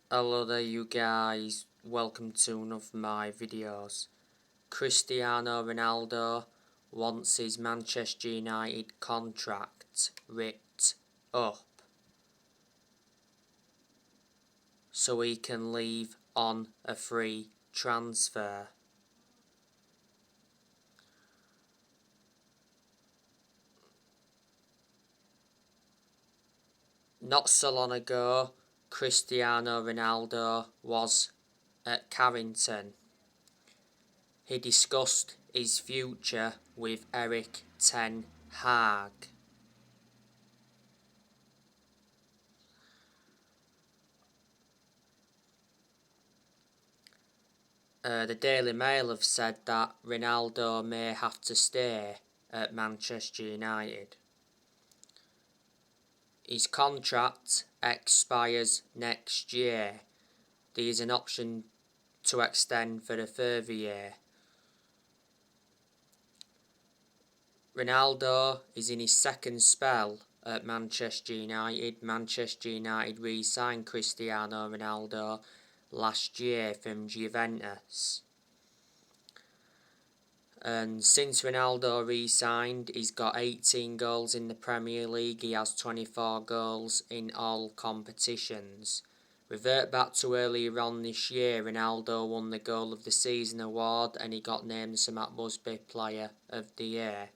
Hello there you guys, welcome to one of my videos. Cristiano Ronaldo wants his Manchester United contract ripped up so he can leave on a free transfer. Not so long ago, Cristiano Ronaldo was at Carrington. He discussed his future with Erik ten Hag. The Daily Mail have said that Ronaldo may have to stay at Manchester United. His contract expires next year. There is an option to extend for a further year. Ronaldo is in his second spell at Manchester United. Manchester United re-signed Cristiano Ronaldo last year from Juventus. And since Ronaldo re-signed, he's got 18 goals in the Premier League. He has 24 goals in all competitions. Revert back to earlier on this year, Ronaldo won the Goal of the Season award and he got named the Matt Busby Player of the Year.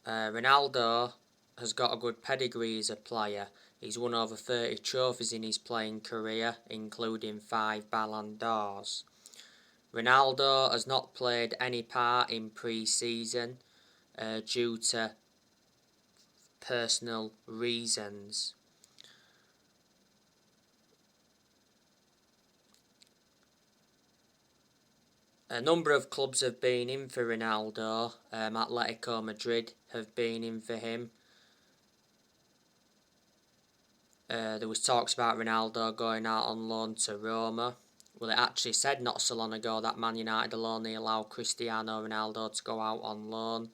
Ronaldo has got a good pedigree as a player. He's won over 30 trophies in his playing career, including 5 Ballon d'Ors. Ronaldo has not played any part in pre-season due to personal reasons. A number of clubs have been in for Ronaldo. Atletico Madrid have been in for him. There was talks about Ronaldo going out on loan to Roma. Well, it actually said not so long ago that Man United will only allow Cristiano Ronaldo to go out on loan.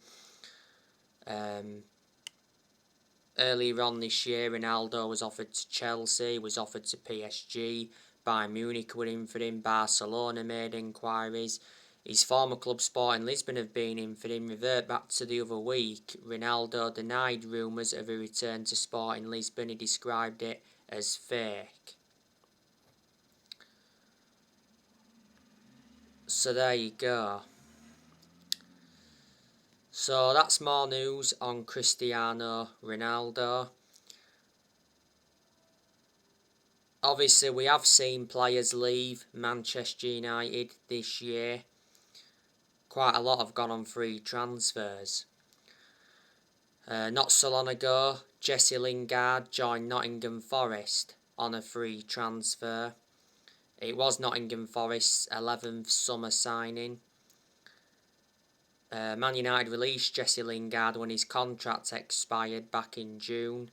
Earlier on this year, Ronaldo was offered to Chelsea, was offered to PSG, Bayern Munich were in for him, Barcelona made inquiries. His former club Sporting Lisbon have been in for him. Revert back to the other week, Ronaldo denied rumours of a return to Sporting Lisbon. He described it as fake. So there you go. So that's more news on Cristiano Ronaldo. Obviously, we have seen players leave Manchester United this year. Quite a lot have gone on free transfers. Not so long ago, Jesse Lingard joined Nottingham Forest on a free transfer. It was Nottingham Forest's 11th summer signing. Man United released Jesse Lingard when his contract expired back in June.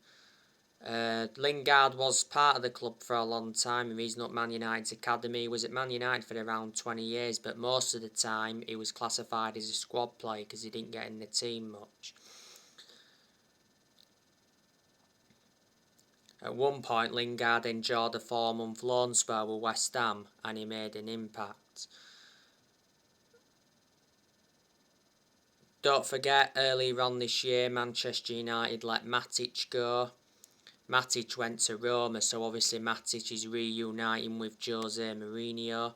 Lingard was part of the club for a long time. He was not Man United's academy. He was at Man United for around 20 years, but most of the time he was classified as a squad player because he didn't get in the team much. At one point, Lingard enjoyed a 4-month loan spell with West Ham and he made an impact. Don't forget, earlier on this year, Manchester United let Matic go. Matic went to Roma, so obviously Matic is reuniting with Jose Mourinho.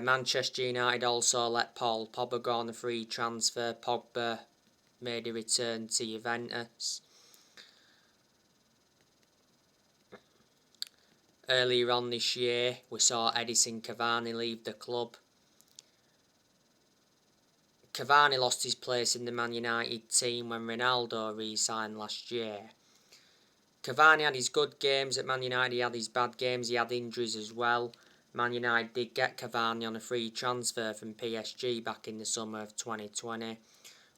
Manchester United also let Paul Pogba go on a free transfer. Pogba made a return to Juventus. Earlier on this year, we saw Edinson Cavani leave the club. Cavani lost his place in the Man United team when Ronaldo re-signed last year. Cavani had his good games at Man United, he had his bad games, he had injuries as well. Man United did get Cavani on a free transfer from PSG back in the summer of 2020.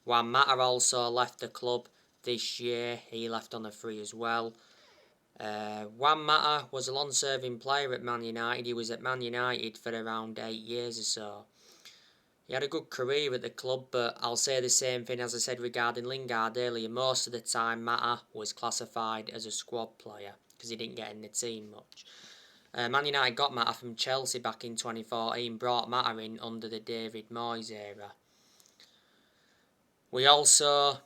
Juan Mata also left the club this year, he left on a free as well. Juan Mata was a long-serving player at Man United. He was at Man United for around 8 years or so. He had a good career at the club, but I'll say the same thing as I said regarding Lingard earlier. Most of the time, Mata was classified as a squad player because he didn't get in the team much. Man United got Mata from Chelsea back in 2014, brought Mata in under the David Moyes era. We also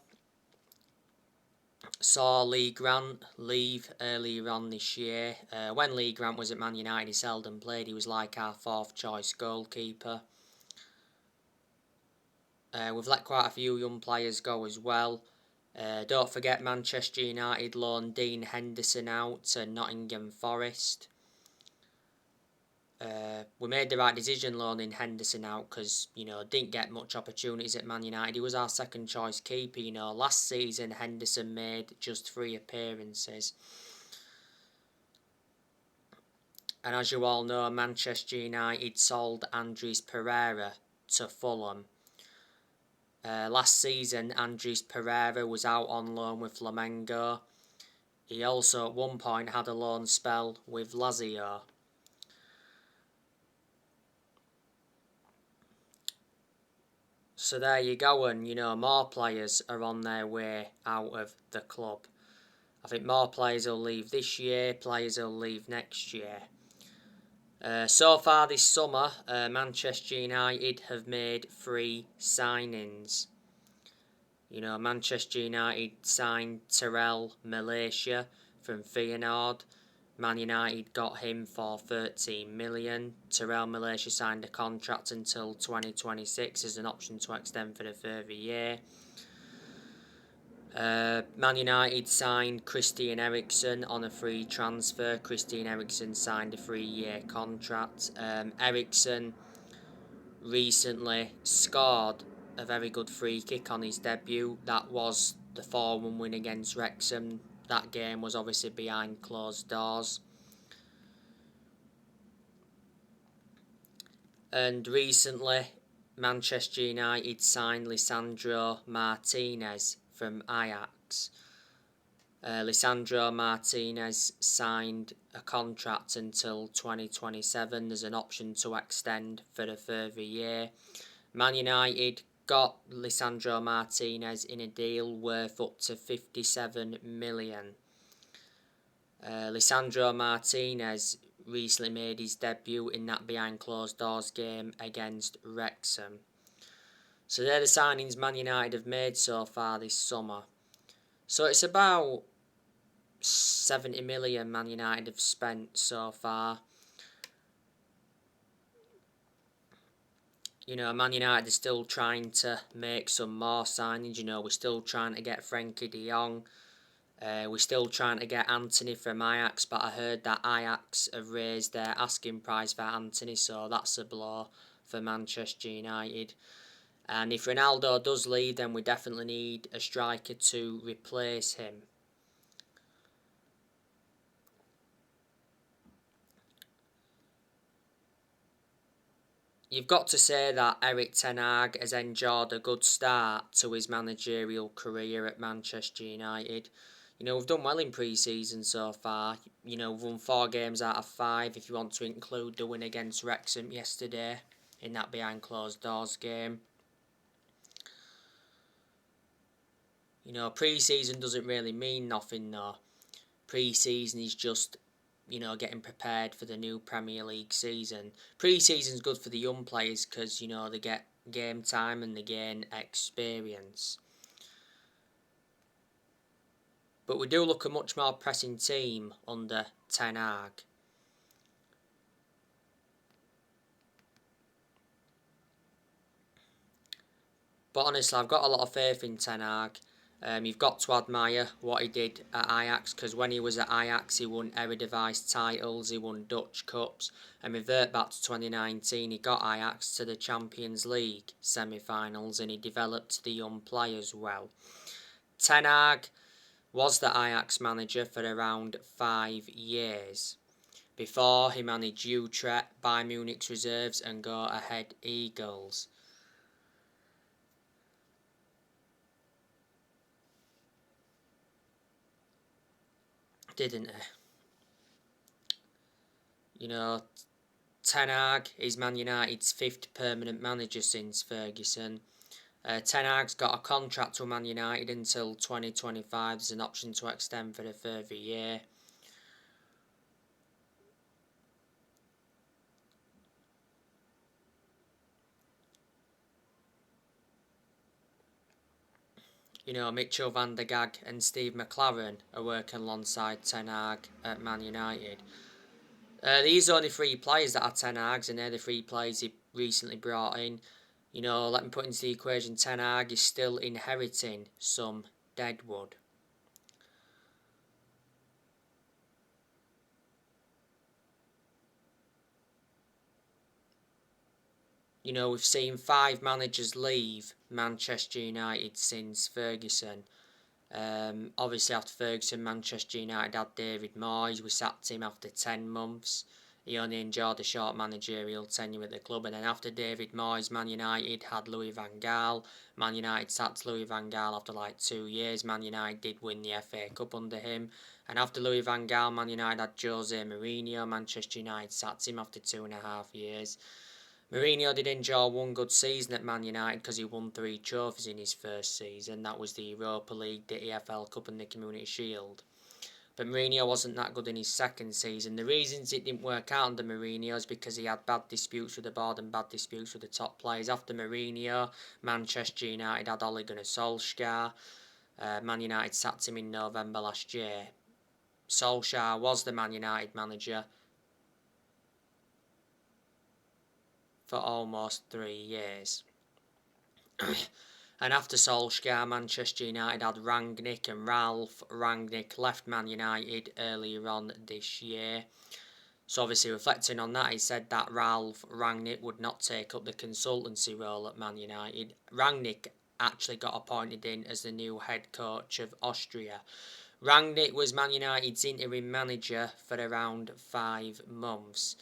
saw Lee Grant leave earlier on this year. When Lee Grant was at Man United, he seldom played. He was like our fourth choice goalkeeper. We've let quite a few young players go as well. Don't forget Manchester United loaned Dean Henderson out to Nottingham Forest. We made the right decision loaning Henderson out because, didn't get much opportunities at Man United. He was our second choice keeper, Last season, Henderson made just 3 appearances. And as you all know, Manchester United sold Andres Pereira to Fulham. Last season, Andres Pereira was out on loan with Flamengo. He also at one point had a loan spell with Lazio. So there you go, and more players are on their way out of the club. I think more players will leave this year, players will leave next year. So far this summer, Manchester United have made 3 signings. Manchester United signed Terrell Malaysia from Feyenoord. Man United got him for 13 million. Terrell Malaysia signed a contract until 2026 as an option to extend for a further year. Man United signed Christian Eriksen on a free transfer. Christian Eriksen signed a 3-year contract. Eriksen recently scored a very good free kick on his debut. That was the 4-1 win against Wrexham. That game was obviously behind closed doors. And recently, Manchester United signed Lisandro Martinez from Ajax. Lisandro Martinez signed a contract until 2027. There's an option to extend for a further year. Man United got Lisandro Martinez in a deal worth up to 57 million. Lisandro Martinez recently made his debut in that behind closed doors game against Wrexham. So they're the signings Man United have made so far this summer. So it's about 70 million Man United have spent so far. Man United are still trying to make some more signings. We're still trying to get Frenkie de Jong. We're still trying to get Anthony from Ajax, but I heard that Ajax have raised their asking price for Anthony, so that's a blow for Manchester United. And if Ronaldo does leave, then we definitely need a striker to replace him. You've got to say that Erik ten Hag has enjoyed a good start to his managerial career at Manchester United. We've done well in pre-season so far. We've won 4 games out of 5 if you want to include the win against Wrexham yesterday in that behind closed doors game. Pre-season doesn't really mean nothing though. Pre-season is just, getting prepared for the new Premier League season. Pre-season's good for the young players because, they get game time and they gain experience. But we do look a much more pressing team under Ten Hag. But honestly, I've got a lot of faith in Ten Hag. You've got to admire what he did at Ajax, because when he was at Ajax, he won Eredivisie titles, he won Dutch Cups, and revert back to 2019, he got Ajax to the Champions League semi-finals, and he developed the young players well. Ten Hag was the Ajax manager for around 5 years. Before, he managed Utrecht, Bayern Munich's reserves, and Go Ahead Eagles. Didn't he? You know, Ten Hag is Man United's fifth permanent manager since Ferguson. Ten Hag's got a contract with Man United until 2025. There's an option to extend for a further year. You know, Mitchell van der Gag and Steve McLaren are working alongside Ten Hag at Man United. These are only three players that are Ten Hag's, and they're the three players he recently brought in. You know, let me put into the equation, Ten Hag is still inheriting some deadwood. You know, we've seen 5 managers leave Manchester United since Ferguson. Obviously, after Ferguson, Manchester United had David Moyes. We sacked him after 10 months. He only enjoyed a short managerial tenure at the club. And then after David Moyes, Man United had Louis van Gaal. Man United sacked Louis van Gaal after like 2 years. Man United did win the FA Cup under him. And after Louis van Gaal, Man United had Jose Mourinho. Manchester United sacked him after 2.5 years. Mourinho did enjoy one good season at Man United because he won 3 trophies in his first season. That was the Europa League, the EFL Cup and the Community Shield. But Mourinho wasn't that good in his second season. The reasons it didn't work out under Mourinho is because he had bad disputes with the board and bad disputes with the top players. After Mourinho, Manchester United had Ole Gunnar Solskjaer. Man United sacked him in November last year. Solskjaer was the Man United manager for almost 3 years. And after Solskjaer, Manchester United had Rangnick, and Ralph Rangnick left Man United earlier on this year. So obviously reflecting on that, he said that Ralph Rangnick would not take up the consultancy role at Man United. Rangnick actually got appointed in as the new head coach of Austria. Rangnick was Man United's interim manager for around 5 months.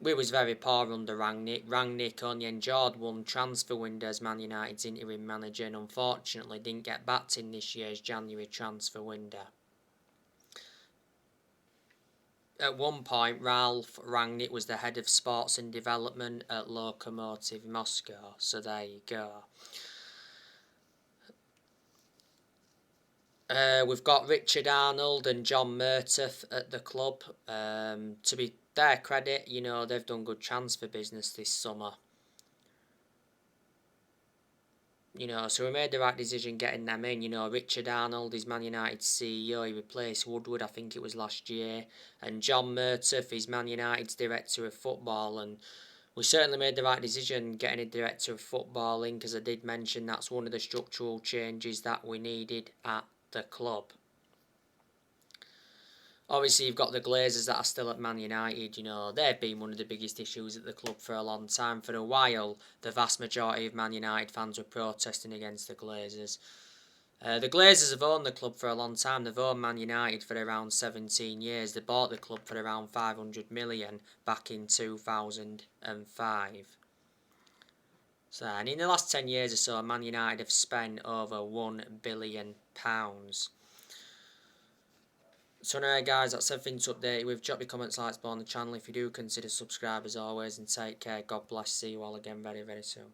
We was very poor under Rangnick. Rangnick only enjoyed one transfer window as Man United's interim manager and unfortunately didn't get backed in this year's January transfer window. At one point, Ralph Rangnick was the head of sports and development at Lokomotiv Moscow, so there you go. We've got Richard Arnold and John Murtaugh at the club. To be their credit, you know, they've done good transfer business this summer. You know, so we made the right decision getting them in. You know, Richard Arnold is Man United's CEO. He replaced Woodward, I think it was last year. And John Murtaugh is Man United's director of football. And we certainly made the right decision getting a director of football in, because I did mention that's one of the structural changes that we needed at the club. Obviously, you've got the Glazers that are still at Man United. You know, they've been one of the biggest issues at the club for a long time. For a while, the vast majority of Man United fans were protesting against the Glazers. The Glazers have owned the club for a long time. They've owned Man United for around 17 years. They bought the club for around 500 million back in 2005. So, and in the last 10 years or so, Man United have spent over £1 billion. So anyway guys, that's everything to update with. Drop your comments, likes below on the channel if you do consider subscribe as always, and take care. God bless. See you all again very, very soon.